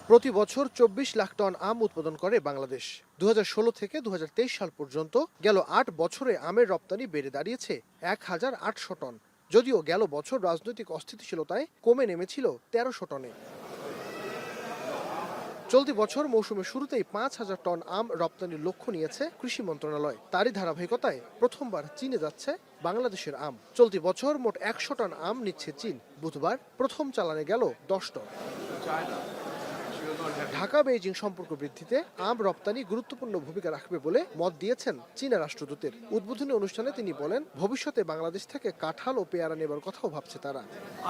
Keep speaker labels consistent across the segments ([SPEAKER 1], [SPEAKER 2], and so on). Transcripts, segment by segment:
[SPEAKER 1] প্রতি বছর ২৪ লাখ টন আম উৎপাদন করে বাংলাদেশ। ২০১৬ থেকে ২০২৩ সাল পর্যন্ত গেল ৮ বছরে আমের রপ্তানি বেড়ে দাঁড়িয়েছে ১,৮০০ টন। যদিও গেল বছর রাজনৈতিক অস্থিতিশীলতায় কমে নেমেছিল ১৩০০ টনে। চলতি বছর মৌসুমের শুরুতেই ৫,০০০ টন আম রপ্তানির লক্ষ্য নিয়েছে কৃষি মন্ত্রণালয়। তারই ধারাবাহিকতায় প্রথমবার চীনে যাচ্ছে বাংলাদেশের আম। চলতি বছর মোট ১০০ টন আম নিচ্ছে চীন। বুধবার প্রথম চালানে গেল ১০ টন। ঢাকা বেইজিং সম্পর্ক বৃদ্ধিতে আম রপ্তানি গুরুত্বপূর্ণ ভূমিকা রাখবে বলে মত দিয়েছেন চীনা রাষ্ট্রদূতের। উদ্বোধনী অনুষ্ঠানে তিনি বলেন, ভবিষ্যতে বাংলাদেশ থেকে কাঁঠাল ও পেয়ারা নেবার কথাও ভাবছে তারা।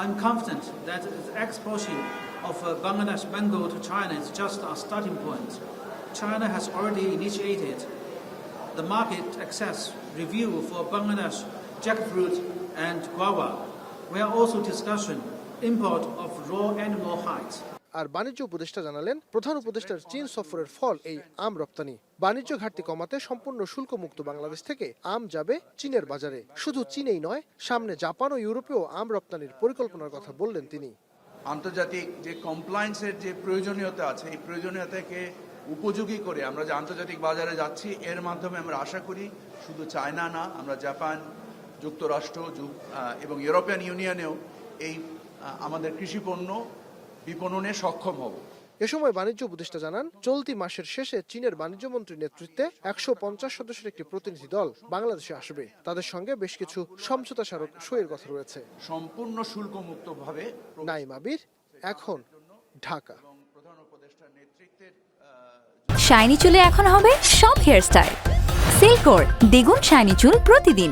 [SPEAKER 2] I'm confident that the exporting of Bangladesh mango to China is just a starting point. China has already initiated the market access review for Bangladesh jackfruit and guava. We are also discussing import of raw animal hides.
[SPEAKER 1] আর বাণিজ্য উপদেষ্টা জানালেন, প্রধান উপদেষ্টার চীন সফরের ফল এই আম রপ্তানি। বাণিজ্য ঘাটতি কমাতে সম্পূর্ণ শুল্কমুক্ত বাংলাদেশ থেকে আম যাবে চীনের বাজারে। শুধু চীনেই নয়, সামনে জাপান ও ইউরোপেও আম রপ্তানির পরিকল্পনার কথা বললেন তিনি।
[SPEAKER 3] আন্তর্জাতিক যে কমপ্লায়েন্সের যে প্রয়োজনীয়তা আছে, এই প্রয়োজনীয়তাকে উপযোগী করে আমরা যে আন্তর্জাতিক বাজারে যাচ্ছি, এর মাধ্যমে আমরা আশা করি শুধু চায়না না, আমরা জাপান, যুক্তরাষ্ট্র এবং ইউরোপিয়ান ইউনিয়নেও এই আমাদের কৃষি পণ্য বিপণনে সক্ষম হব।
[SPEAKER 1] এ সময় বাণিজ্য উপদেষ্টা জানান, চলতি মাসের শেষে চীনের বাণিজ্য মন্ত্রীর নেতৃত্বে ১৫০ সদস্যের একটি প্রতিনিধি দল বাংলাদেশে আসবে। তাদের সঙ্গে বেশ কিছু সমঝোতা স্মারক সইয়ের কথা রয়েছে।
[SPEAKER 3] সম্পূর্ণ শুল্কমুক্তভাবে।
[SPEAKER 1] নাইম আবির, এখন, ঢাকা।
[SPEAKER 4] শাইনি চুলে এখন হবে সব হেয়ার স্টাইল। সিল্কোর দ্বিগুণ শাইনি চুল প্রতিদিন।